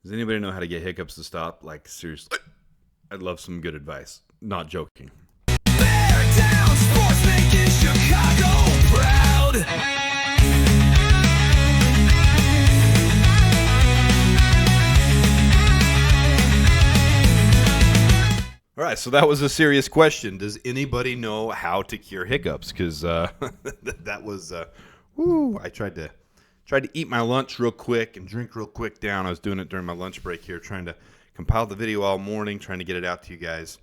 Does anybody know how to get hiccups to stop? Like, seriously, I'd love some good advice. Not joking. Bear down, sports making Chicago proud. All right, so that was a serious question. Does anybody know how to cure hiccups? Because that was, I tried to eat my lunch real quick and drink real quick down. I was doing it during my lunch break here, trying to compile the video all morning, trying to get it out to you guys.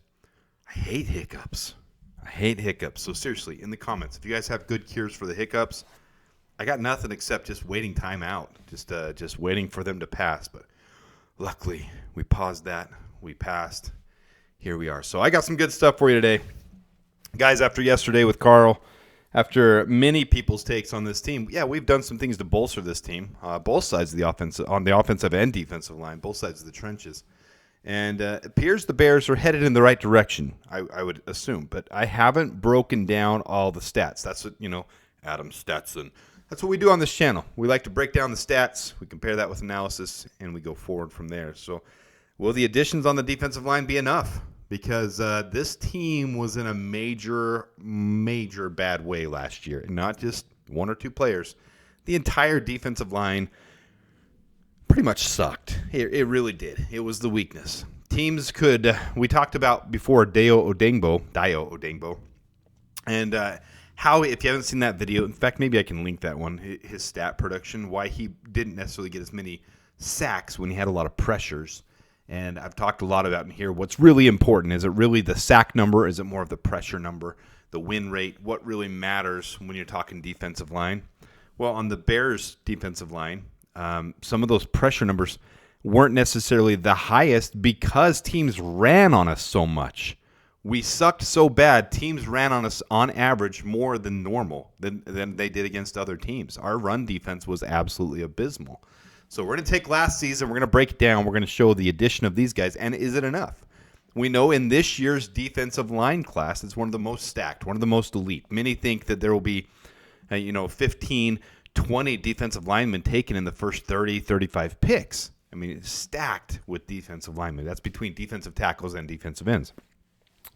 I hate hiccups. So seriously, in the comments, if you guys have good cures for the hiccups, I got nothing except just waiting time out, just waiting for them to pass. But luckily, we paused that. We passed. Here we are. So I got some good stuff for you today. Guys, after yesterday with Carl, after many people's takes on this team, yeah, we've done some things to bolster this team, both sides of the offense, on the offensive and defensive line, both sides of the trenches. And it appears the Bears are headed in the right direction, I would assume. But I haven't broken down all the stats. That's what, Adam Stetson. That's what we do on this channel. We like to break down the stats. We compare that with analysis, and we go forward from there. So will the additions on the defensive line be enough? Because this team was in a major, major bad way last year. And not just one or two players. The entire defensive line pretty much sucked. It really did. It was the weakness. Teams could, we talked about before Dayo Odeyingbo. And how, if you haven't seen that video, in fact, maybe I can link that one, his stat production, why he didn't necessarily get as many sacks when he had a lot of pressures. And I've talked a lot about in here what's really important. Is it really the sack number? Is it more of the pressure number, the win rate? What really matters when you're talking defensive line? Well, on the Bears defensive line, some of those pressure numbers weren't necessarily the highest because teams ran on us so much. We sucked so bad, teams ran on us on average more than normal than they did against other teams. Our run defense was absolutely abysmal. So we're going to take last season, we're going to break it down, we're going to show the addition of these guys, and is it enough? We know in this year's defensive line class, it's one of the most stacked, one of the most elite. Many think that there will be, 15, 20 defensive linemen taken in the first 30, 35 picks. I mean, it's stacked with defensive linemen. That's between defensive tackles and defensive ends.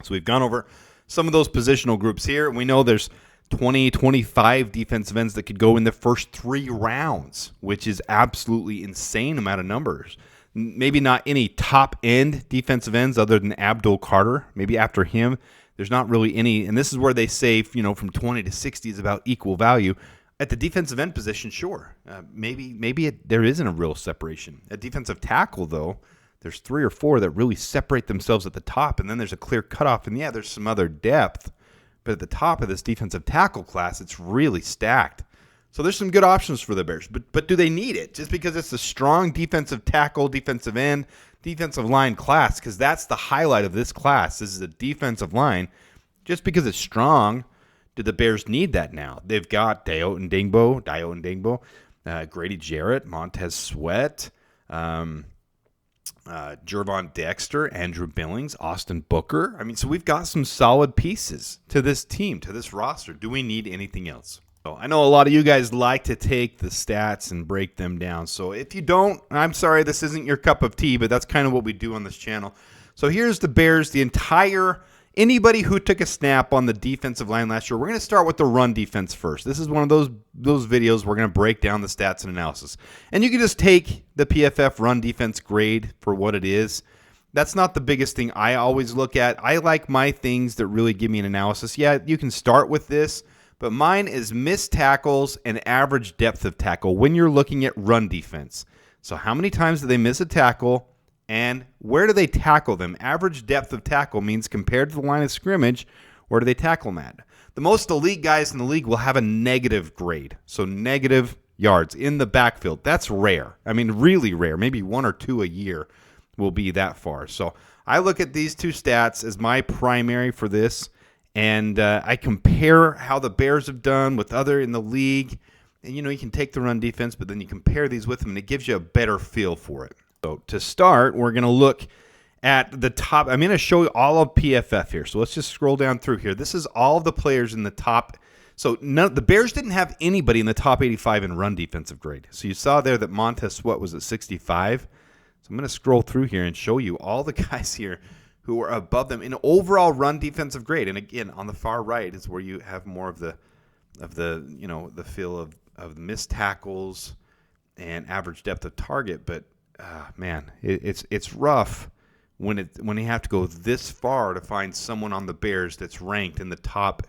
So we've gone over some of those positional groups here. We know there's 20, 25 defensive ends that could go in the first 3 rounds, which is absolutely insane amount of numbers. Maybe not any top-end defensive ends other than Abdul Carter. Maybe after him, there's not really any. And this is where they say, from 20 to 60 is about equal value. At the defensive end position, sure. Maybe there isn't a real separation. At defensive tackle, though, there's 3 or 4 that really separate themselves at the top, and then there's a clear cutoff. And, yeah, there's some other depth. But at the top of this defensive tackle class, it's really stacked. So there's some good options for the Bears. But do they need it? Just because it's a strong defensive tackle, defensive end, defensive line class, because that's the highlight of this class. This is a defensive line. Just because it's strong, do the Bears need that now? They've got Dayo Odeyingbo, Grady, Jarrett, Montez Sweat, Jervon Dexter, Andrew Billings, Austin Booker. I mean, so we've got some solid pieces to this team, to this roster. Do we need anything else? So I know a lot of you guys like to take the stats and break them down. So if you don't, I'm sorry, this isn't your cup of tea, but that's kind of what we do on this channel. So here's the Bears, anybody who took a snap on the defensive line last year. We're going to start with the run defense first. This is one of those videos we're going to break down the stats and analysis. And you can just take the PFF run defense grade for what it is. That's not the biggest thing I always look at. I like my things that really give me an analysis. Yeah, you can start with this, but mine is missed tackles and average depth of tackle when you're looking at run defense. So how many times do they miss a tackle? And where do they tackle them? Average depth of tackle means compared to the line of scrimmage, where do they tackle them at? The most elite guys in the league will have a negative grade, so negative yards in the backfield. That's rare. I mean, really rare. Maybe 1 or 2 a year will be that far. So I look at these two stats as my primary for this, and I compare how the Bears have done with other in the league. And, you can take the run defense, but then you compare these with them, and it gives you a better feel for it. So to start, we're going to look at the top. I'm going to show you all of PFF here. So let's just scroll down through here. This is all of the players in the top. So the Bears didn't have anybody in the top 85 in run defensive grade. So you saw there that Montez Sweat was at 65. So I'm going to scroll through here and show you all the guys here who are above them in overall run defensive grade. And again, on the far right is where you have more of the the feel of missed tackles and average depth of target. But man, it's rough when you have to go this far to find someone on the Bears that's ranked in the top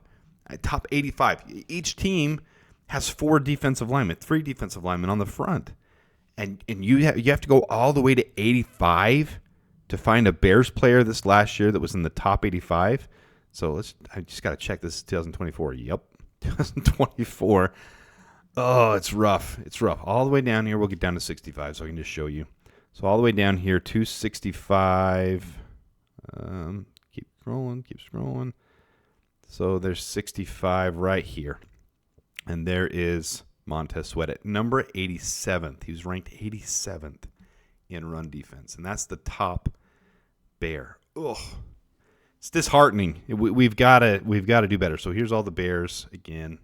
85. Each team has 4 defensive linemen, 3 defensive linemen on the front, and you have to go all the way to 85 to find a Bears player this last year that was in the top 85. So I just got to check. This is 2024. Yep, 2024. Oh, it's rough. It's rough. All the way down here, we'll get down to 65, so I can just show you. So all the way down here, 265. Keep scrolling. So there's 65 right here. And there is Montez Sweat at number 87th. He was ranked 87th in run defense. And that's the top Bear. Ugh. It's disheartening. We've got to do better. So here's all the Bears again.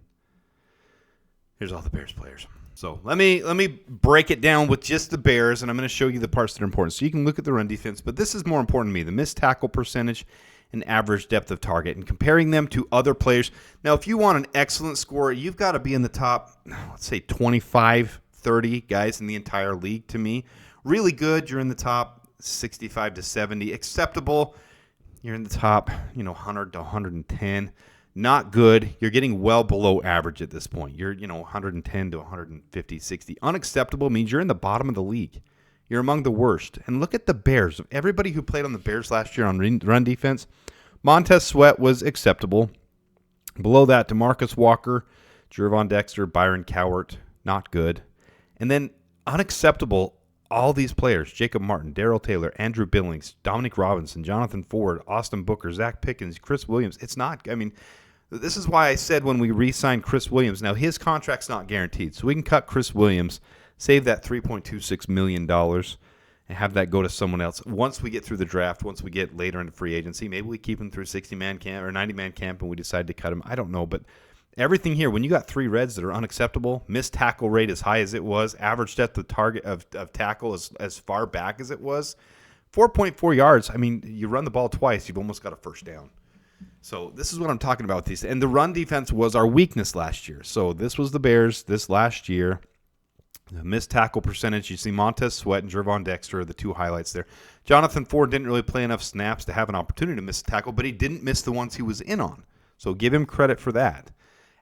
Here's all the Bears players. So let me break it down with just the Bears, and I'm going to show you the parts that are important. So you can look at the run defense, but this is more important to me, the missed tackle percentage and average depth of target, and comparing them to other players. Now, if you want an excellent score, you've got to be in the top, let's say 25, 30 guys in the entire league to me. Really good, you're in the top 65 to 70. Acceptable, you're in the top 100 to 110. Not good. You're getting well below average at this point. You're 110 to 150, 60. Unacceptable means you're in the bottom of the league. You're among the worst. And look at the Bears. Everybody who played on the Bears last year on run defense, Montez Sweat was acceptable. Below that, DeMarcus Walker, Jervon Dexter, Byron Cowart, not good. And then unacceptable, all these players, Jacob Martin, Darrell Taylor, Andrew Billings, Dominic Robinson, Jonathan Ford, Austin Booker, Zach Pickens, Chris Williams. It's not, this is why I said when we re-signed Chris Williams, now his contract's not guaranteed, so we can cut Chris Williams, save that $3.26 million, and have that go to someone else. Once we get through the draft, once we get later into free agency, maybe we keep him through 60-man camp or 90-man camp and we decide to cut him. I don't know, but everything here, when you got 3 reds that are unacceptable, missed tackle rate as high as it was, average depth of target of tackle as far back as it was, 4.4 yards. You run the ball twice, you've almost got a first down. So this is what I'm talking about with these. And the run defense was our weakness last year. So this was the Bears this last year. The missed tackle percentage, you see Montez Sweat and Jervon Dexter are the 2 highlights there. Jonathan Ford didn't really play enough snaps to have an opportunity to miss a tackle, but he didn't miss the ones he was in on. So give him credit for that.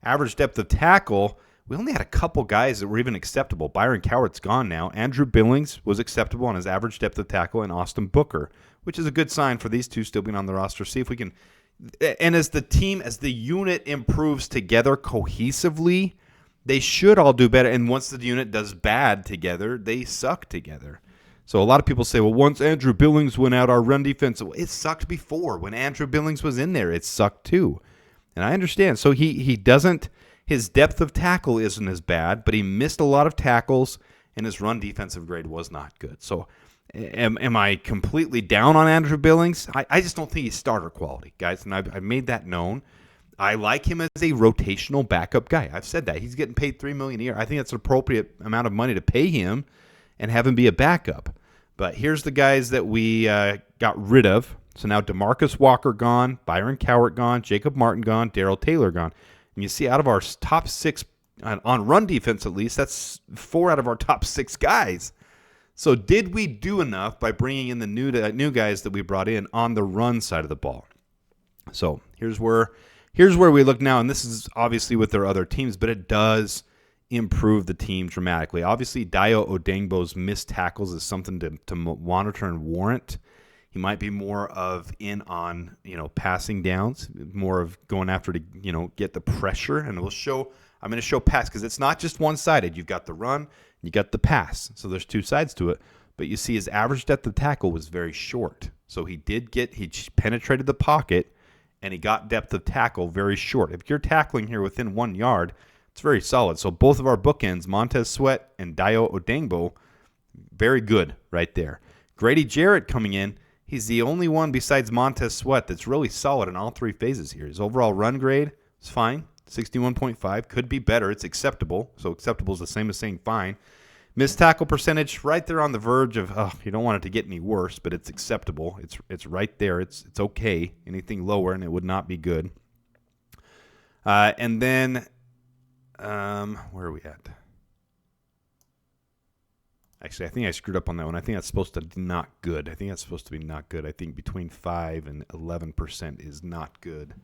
Average depth of tackle, we only had a couple guys that were even acceptable. Byron Cowart's gone now. Andrew Billings was acceptable on his average depth of tackle, and Austin Booker, which is a good sign for these 2 still being on the roster. See if we can. And as the team, as the unit improves together cohesively, they should all do better. And once the unit does bad together, they suck together. So a lot of people say, well, once Andrew Billings went out, our run defense, it sucked before. When Andrew Billings was in there, it sucked too. And I understand. So he doesn't, his depth of tackle isn't as bad, but he missed a lot of tackles, and his run defensive grade was not good. So am I completely down on Andrew Billings? I just don't think he's starter quality, guys, and I've made that known. I like him as a rotational backup guy. I've said that. He's getting paid $3 million a year. I think that's an appropriate amount of money to pay him and have him be a backup. But here's the guys that we got rid of. So now DeMarcus Walker gone, Byron Cowart gone, Jacob Martin gone, Darrell Taylor gone. And you see out of our top 6, on run defense at least, that's 4 out of our top 6 guys. So did we do enough by bringing in the new guys that we brought in on the run side of the ball? So here's where we look now, and this is obviously with their other teams, but it does improve the team dramatically. Obviously, Dayo Odeyingbo's missed tackles is something to monitor and warrant. He might be more of in on, passing downs, more of going after to, get the pressure. And I'm going to show pass because it's not just one-sided. You've got the run, you got the pass. So there's 2 sides to it. But you see his average depth of tackle was very short. So he penetrated the pocket, and he got depth of tackle very short. If you're tackling here within 1 yard, it's very solid. So both of our bookends, Montez Sweat and Dayo Odeyingbo, very good right there. Grady Jarrett coming in. He's the only one besides Montez Sweat that's really solid in all 3 phases here. His overall run grade is fine, 61.5. Could be better. It's acceptable. So acceptable is the same as saying fine. Missed tackle percentage right there on the verge of, you don't want it to get any worse, but it's acceptable. It's right there. It's okay. Anything lower, and it would not be good. And then, where are we at? Actually, I think I screwed up on that one. I think that's supposed to be not good. I think between 5 and 11% is not good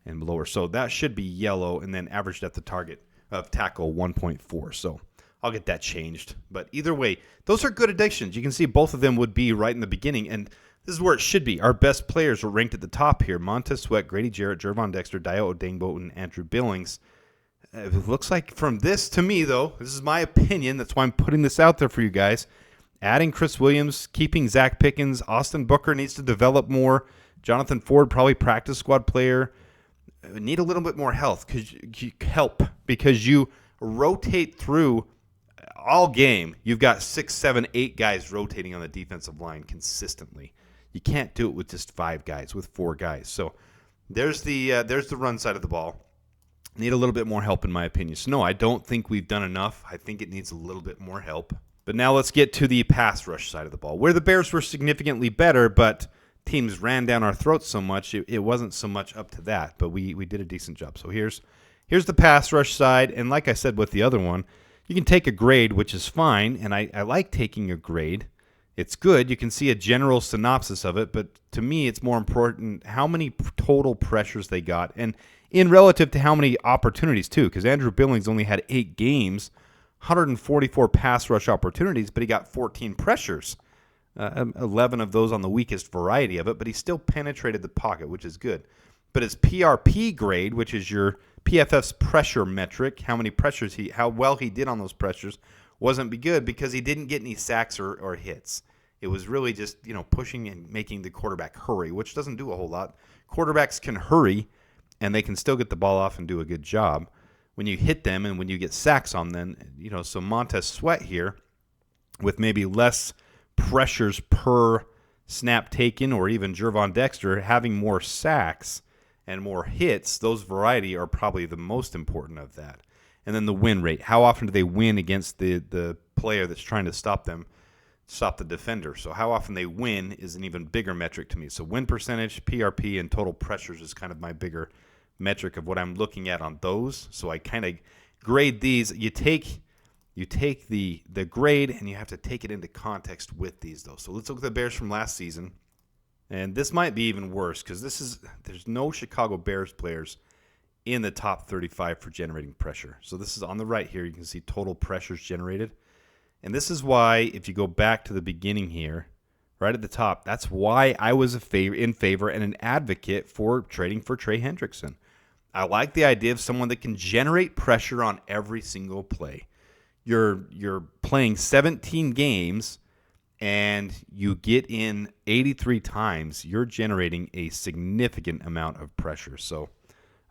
and lower. So that should be yellow, and then average depth of target of tackle 1.4. So I'll get that changed. But either way, those are good additions. You can see both of them would be right in the beginning, and this is where it should be. Our best players are ranked at the top here. Montez Sweat, Grady Jarrett, Gervon Dexter, Dayo Odeyingbo, and Andrew Billings. It looks like from this, to me, though, this is my opinion. That's why I'm putting this out there for you guys. Adding Chris Williams, keeping Zach Pickens. Austin Booker needs to develop more. Jonathan Ford, probably practice squad player. Need a little bit more help because you rotate through all game. You've got 6, 7, 8 guys rotating on the defensive line consistently. You can't do it with just 5 guys, with 4 guys. So there's the run side of the ball. Need a little bit more help, in my opinion. So, no, I don't think we've done enough. I think it needs a little bit more help. But now let's get to the pass rush side of the ball, where the Bears were significantly better, but teams ran down our throats so much, it wasn't so much up to that. But we did a decent job. So here's the pass rush side. And like I said with the other one, you can take a grade, which is fine. And I like taking a grade. It's good. You can see a general synopsis of it. But to me, it's more important how many total pressures they got. And in relative to how many opportunities, too, because Andrew Billings only had 8 games, 144 pass rush opportunities, but he got 14 pressures, 11 of those on the weakest variety of it, but he still penetrated the pocket, which is good. But his PRP grade, which is your PFF's pressure metric, how well he did on those pressures, wasn't be good because he didn't get any sacks or hits. It was really just, pushing and making the quarterback hurry, which doesn't do a whole lot. Quarterbacks can hurry, and they can still get the ball off and do a good job. When you hit them and when you get sacks on them, so Montez Sweat here, with maybe less pressures per snap taken, or even Gervon Dexter having more sacks and more hits, those variety are probably the most important of that. And then the win rate. How often do they win against the player that's trying to stop the defender? So how often they win is an even bigger metric to me. So win percentage, PRP, and total pressures is kind of my bigger metric of what I'm looking at on those. So I kind of grade these. You take the grade and you have to take it into context with these, though. So let's look at the Bears from last season. And this might be even worse because there's no Chicago Bears players in the top 35 for generating pressure. So this is on the right here. You can see total pressures generated. And this is why, if you go back to the beginning here, right at the top, that's why I was in favor and an advocate for trading for Trey Hendrickson. I like the idea of someone that can generate pressure on every single play. You're playing 17 games and you get in 83 times, you're generating a significant amount of pressure. So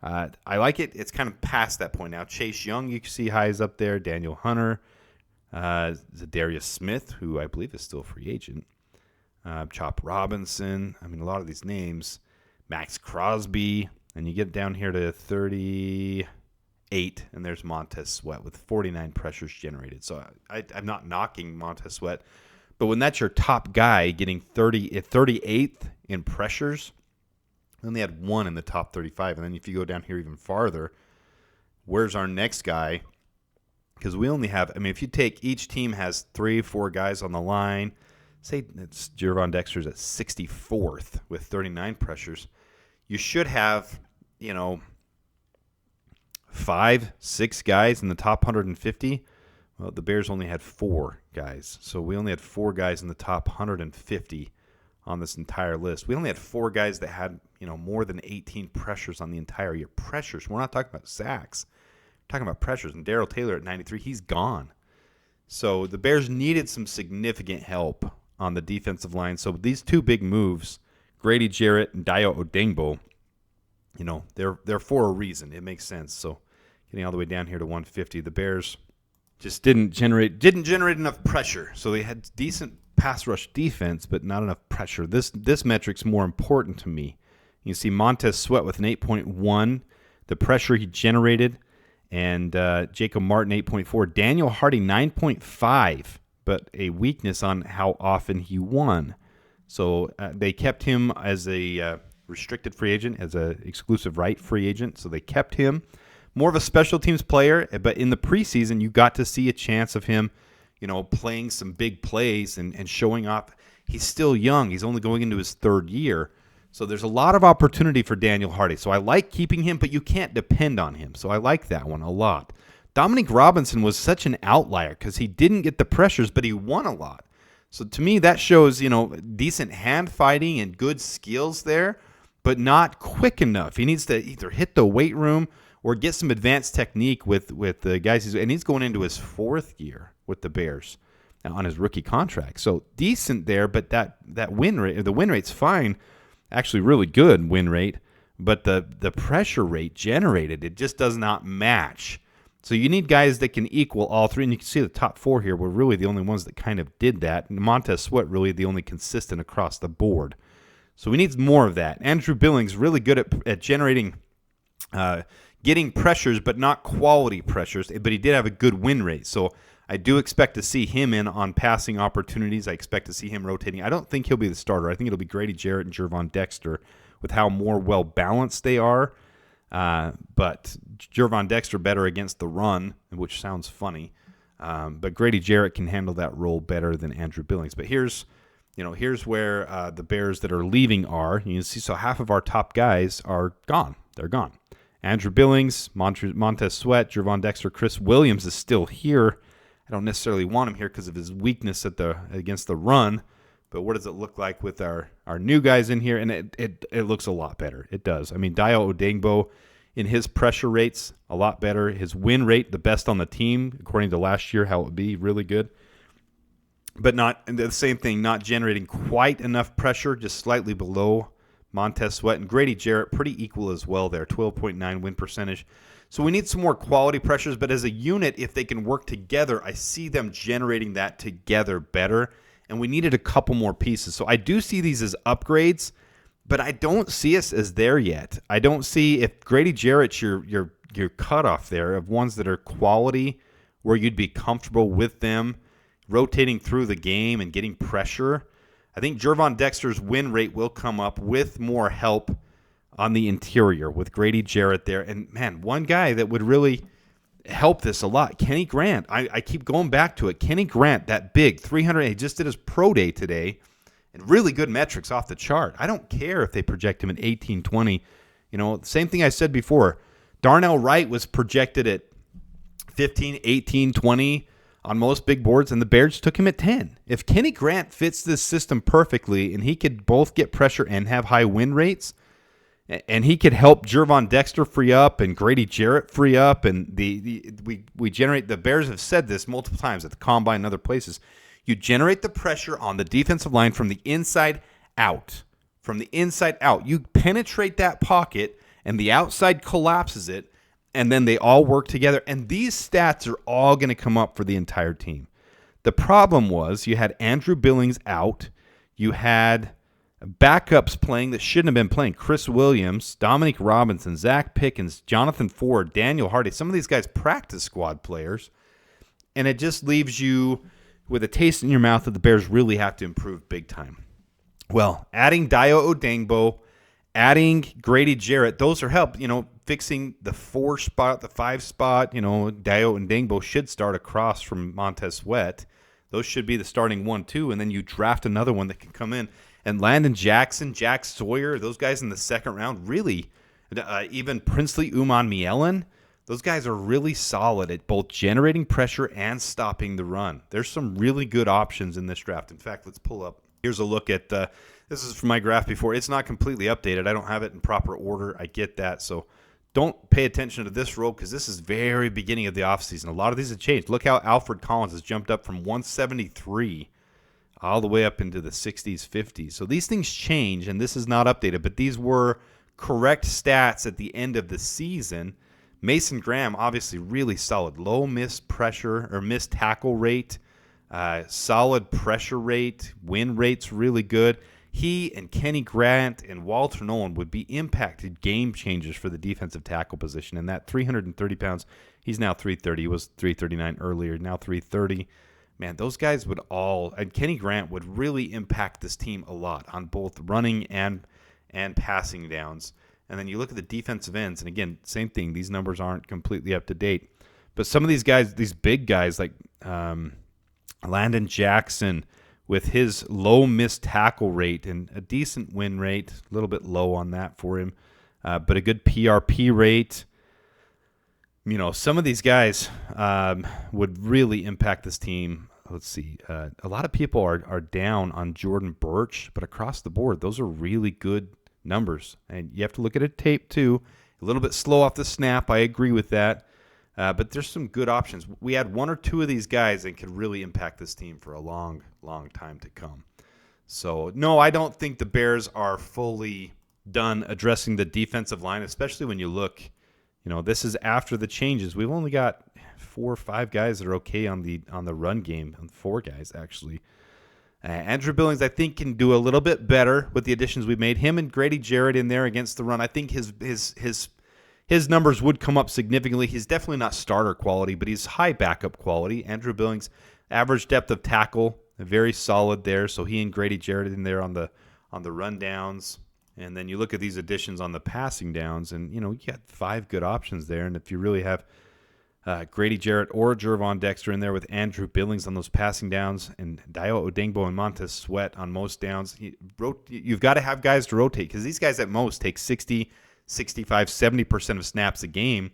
I like it. It's kind of past that point now. Chase Young, you can see highs up there. Daniel Hunter, Zadarius Smith, who I believe is still a free agent. Chop Robinson. I mean, a lot of these names. Max Crosby. And you get down here to 38, and there's Montez Sweat with 49 pressures generated. So I'm not knocking Montez Sweat, but when that's your top guy getting 38th in pressures, we only had 1 in the top 35. And then if you go down here even farther, where's our next guy? Because we only have, if you take each team has 3-4 guys on the line, say it's Gervon Dexter's at 64th with 39 pressures, you should have, 5-6 guys in the top 150. Well, the Bears only had 4 guys. So we only had 4 guys in the top 150 on this entire list. We only had 4 guys that had, more than 18 pressures on the entire year. Pressures. We're not talking about sacks. We're talking about pressures. And Darrell Taylor at 93, he's gone. So the Bears needed some significant help on the defensive line. So these 2 big moves, Grady Jarrett and Dayo Odeyingbo, they're for a reason. It makes sense. So getting all the way down here to 150, the Bears just didn't generate enough pressure. So they had decent pass rush defense, but not enough pressure. This metric's more important to me. You see Montez Sweat with an 8.1, the pressure he generated, And Jacob Martin, 8.4. Daniel Hardy, 9.5, but a weakness on how often he won. So they kept him as a restricted free agent, as an exclusive right free agent. So they kept him. More of a special teams player, but in the preseason, you got to see a chance of him, playing some big plays and showing off. He's still young. He's only going into his third year. So there's a lot of opportunity for Daniel Hardy. So I like keeping him, but you can't depend on him. So I like that one a lot. Dominic Robinson was such an outlier because he didn't get the pressures, but he won a lot. So to me, that shows, decent hand fighting and good skills there, but not quick enough. He needs to either hit the weight room or get some advanced technique with the guys. And he's going into his fourth year with the Bears on his rookie contract. So decent there, but that win rate, the win rate's fine, actually really good win rate, but the pressure rate generated, it just does not match. So you need guys that can equal all three, and you can see the top four here were really the only ones that kind of did that. And Montez Sweat really the only consistent across the board. So we need more of that. Andrew Billings really good at generating getting pressures, but not quality pressures, but he did have a good win rate. So I do expect to see him in on passing opportunities. I expect to see him rotating. I don't think he'll be the starter. I think it'll be Grady, Jarrett, and Gervon Dexter with how more well-balanced they are. But Gervon Dexter better against the run, which sounds funny. But Grady Jarrett can handle that role better than Andrew Billings. But here's where the Bears that are leaving are. You can see, so half of our top guys are gone. They're gone. Andrew Billings, Montez Sweat, Gervon Dexter, Chris Williams is still here. I don't necessarily want him here because of his weakness against the run. But what does it look like with our new guys in here? And it looks a lot better. It does. I mean, Dayo Odeyingbo in his pressure rates, a lot better. His win rate, the best on the team, according to last year, how it would be, really good. But not the same thing, not generating quite enough pressure, just slightly below Montez Sweat. And Grady Jarrett, pretty equal as well there, 12.9 win percentage. So we need some more quality pressures, but as a unit, if they can work together, I see them generating that together better. And we needed a couple more pieces. So I do see these as upgrades, but I don't see us as there yet. I don't see if Grady Jarrett's your cutoff there of ones that are quality, where you'd be comfortable with them rotating through the game and getting pressure. I think Gervon Dexter's win rate will come up with more help on the interior with Grady Jarrett there. And, man, one guy that would really help this a lot, Kenny Grant. I keep going back to it. Kenny Grant, that big 300, he just did his pro day today, and really good metrics off the chart. I don't care if they project him at 18, 20. Same thing I said before. Darnell Wright was projected at 15, 18, 20 on most big boards, and the Bears took him at 10. If Kenny Grant fits this system perfectly, and he could both get pressure and have high win rates, and he could help Gervon Dexter free up and Grady Jarrett free up, and we generate, the Bears have said this multiple times at the Combine and other places, you generate the pressure on the defensive line from the inside out. From the inside out. You penetrate that pocket, and the outside collapses it, and then they all work together. And these stats are all going to come up for the entire team. The problem was you had Andrew Billings out. You had backups playing that shouldn't have been playing. Chris Williams, Dominic Robinson, Zach Pickens, Jonathan Ford, Daniel Hardy. Some of these guys practice squad players. And it just leaves you with a taste in your mouth that the Bears really have to improve big time. Well, adding Dayo Odeyingbo, adding Grady Jarrett, those are help. Fixing the 4 spot, the 5 spot. Dayo Odeyingbo should start across from Montez Sweat. Those should be the starting 1-2, and then you draft another one that can come in. And Landon Jackson, Jack Sawyer, those guys in the second round, really, even Princely Uman-Mielen, those guys are really solid at both generating pressure and stopping the run. There's some really good options in this draft. In fact, let's pull up. Here's a look at, this is from my graph before. It's not completely updated. I don't have it in proper order. I get that. So don't pay attention to this row because this is very beginning of the offseason. A lot of these have changed. Look how Alfred Collins has jumped up from 173 all the way up into the 60s, 50s. So these things change, and this is not updated, but these were correct stats at the end of the season. Mason Graham, obviously really solid. Low missed pressure or missed tackle rate, solid pressure rate, win rate's really good. he and Kenny Grant and Walter Nolan would be impacted game changers for the defensive tackle position. And that 330 pounds, he's now 330. He was 339 earlier, now 330. Man, those guys would all, and Kenny Grant would really impact this team a lot on both running and passing downs. And then you look at the defensive ends, and again, same thing. These numbers aren't completely up to date. But some of these guys, these big guys like Landon Jackson, with his low missed tackle rate and a decent win rate, a little bit low on that for him, but a good PRP rate. You know, some of these guys would really impact this team. Let's see. A lot of people are down on Jordan Birch, but across the board, those are really good numbers. And you have to look at a tape, too. A little bit slow off the snap. I agree with that. But there's some good options. We had one or two of these guys that could really impact this team for a long, long time to come. So, no, I don't think the Bears are fully done addressing the defensive line, especially when you look. You know, this is after the changes. We've only got 4 or 5 guys that are okay on the run game. 4 guys, actually. Andrew Billings, I think, can do a little bit better with the additions we made. Him and Grady Jarrett in there against the run. I think his numbers would come up significantly. He's definitely not starter quality, but he's high backup quality. Andrew Billings, average depth of tackle, very solid there. So he and Grady Jarrett in there on the run downs. And then you look at these additions on the passing downs, and, you know, you got 5 good options there. And if you really have Grady Jarrett or Gervon Dexter in there with Andrew Billings on those passing downs and Dayo Odeyingbo and Montez Sweat on most downs, you've got to have guys to rotate, because these guys at most take 60, 65, 70% of snaps a game.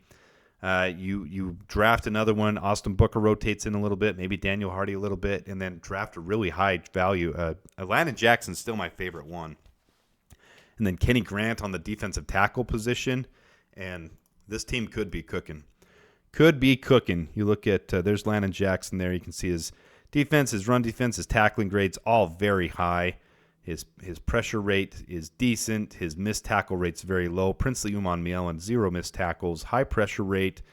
You draft another one. Austin Booker rotates in a little bit, maybe Daniel Hardy a little bit, and then draft a really high value. Landon Jackson's still my favorite one. And then Kenny Grant on the defensive tackle position, and this team could be cooking. Could be cooking. You look at, there's Landon Jackson there. You can see his defense, his run defense, his tackling grades, all very high. His pressure rate is decent. His missed tackle rate's very low. Princely Uman-Mielen, 0 missed tackles. High pressure rate,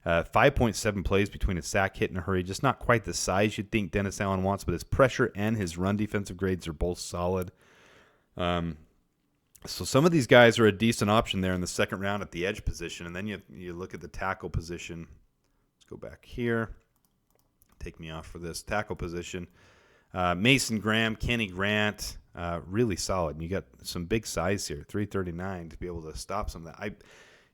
5.7 plays between a sack, hit, and a hurry. Just not quite the size you'd think Dennis Allen wants, but his pressure and his run defensive grades are both solid. So some of these guys are a decent option there in the second round at the edge position. And then you look at the tackle position. Let's go back here. Take me off for this tackle position. Mason Graham, Kenny Grant, really solid. And you got some big size here, 339 to be able to stop some of that.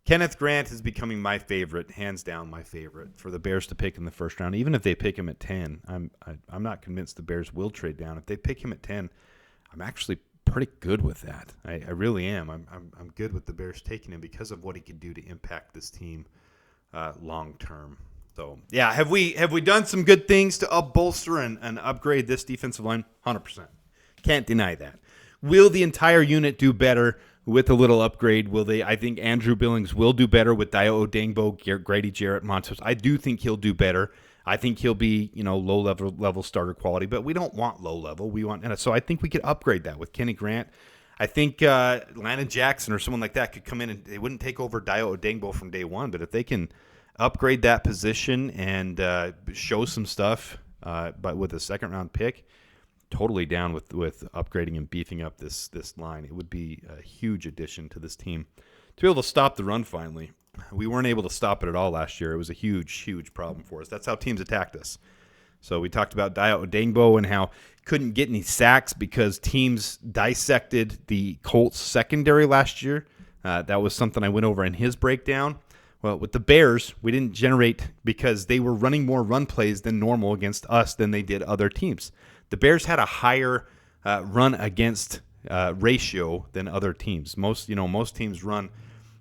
Kenneth Grant is becoming my favorite, hands down my favorite, for the Bears to pick in the first round. Even if they pick him at 10, I'm not convinced the Bears will trade down. If they pick him at 10, I'm actually pretty good with that. I really am. I'm good with the Bears taking him because of what he could do to impact this team long term. So yeah, have we done some good things to bolster and upgrade this defensive line? 100%. Can't deny that. Will the entire unit do better with a little upgrade? Will they? I think Andrew Billings will do better with Dayo Odeyingbo, Grady Jarrett, Montez. I do think he'll do better. I think he'll be, low level starter quality, but we don't want low level. We want, and so I think we could upgrade that with Kenny Grant. I think Landon Jackson or someone like that could come in, and they wouldn't take over Dayo Odeyingbo from day one, but if they can upgrade that position and show some stuff, but with a second round pick, totally down with upgrading and beefing up this line. It would be a huge addition to this team to be able to stop the run finally. We weren't able to stop it at all last year. It was a huge, huge problem for us. That's how teams attacked us. So we talked about Dayo Odeyingbo and how couldn't get any sacks because teams dissected the Colts secondary last year. That was something I went over in his breakdown. Well, with the Bears, we didn't generate because they were running more run plays than normal against us than they did other teams. The Bears had a higher run against ratio than other teams. Most teams run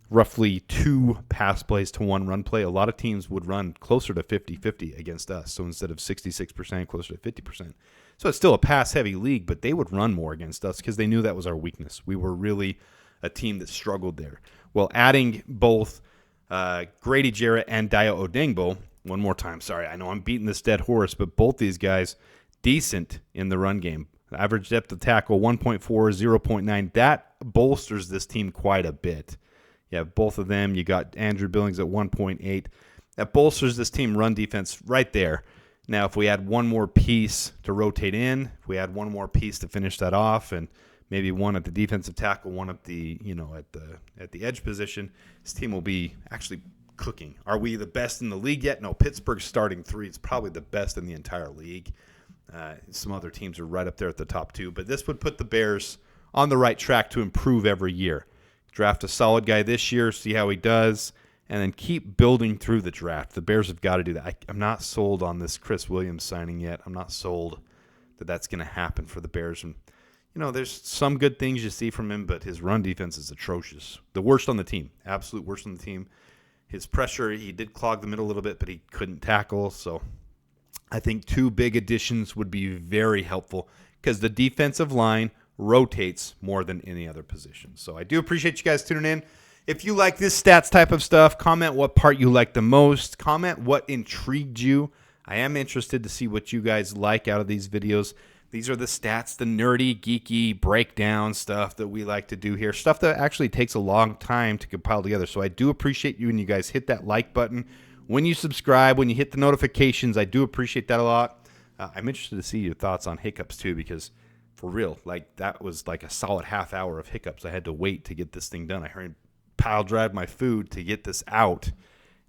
roughly 2 pass plays to 1 run play. A lot of teams would run closer to 50-50 against us. So instead of 66%, closer to 50%. So it's still a pass-heavy league, but they would run more against us because they knew that was our weakness. We were really a team that struggled there. Well, adding both Grady Jarrett and Dayo Odeyingbo, one more time, sorry, I know I'm beating this dead horse, but both these guys, decent in the run game. Average depth of tackle, 1.4, 0.9. That bolsters this team quite a bit. You have both of them. You got Andrew Billings at 1.8. That bolsters this team run defense right there. Now, if we add one more piece to rotate in, if we add one more piece to finish that off, and maybe one at the defensive tackle, one at the at the edge position, this team will be actually cooking. Are we the best in the league yet? No. Pittsburgh's starting 3 is probably the best in the entire league. Some other teams are right up there at the top 2, but this would put the Bears on the right track to improve every year. Draft a solid guy this year, see how he does, and then keep building through the draft. The Bears have got to do that. I'm not sold on this Chris Williams signing yet. I'm not sold that that's going to happen for the Bears. And, there's some good things you see from him, but his run defense is atrocious. The worst on the team. Absolute worst on the team. His pressure, he did clog the middle a little bit, but he couldn't tackle. So I think 2 big additions would be very helpful because the defensive line rotates more than any other position. So I do appreciate you guys tuning in. If you like this stats type of stuff, comment what part you like the most. Comment what intrigued you. I am interested to see what you guys like out of these videos. These are the stats, the nerdy, geeky breakdown stuff that we like to do here. Stuff that actually takes a long time to compile together. So I do appreciate you when you guys hit that like button. When you subscribe, when you hit the notifications, I do appreciate that a lot. I'm interested to see your thoughts on hiccups too, because for real, that was like a solid half hour of hiccups. I had to wait to get this thing done. I hurried pile drive my food to get this out,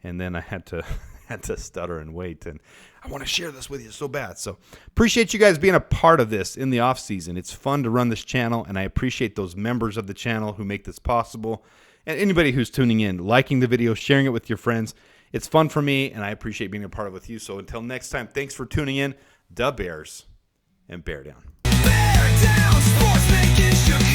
and then I had to stutter and wait, and I want to share this with you so bad. So appreciate you guys being a part of this in the off season. It's fun to run this channel, and I appreciate those members of the channel who make this possible, and anybody who's tuning in, liking the video, sharing it with your friends. It's fun for me, and I appreciate being a part of it with you. So until next time, thanks for tuning in. Da Bears, and bear down. Bear down, sports making Chicago.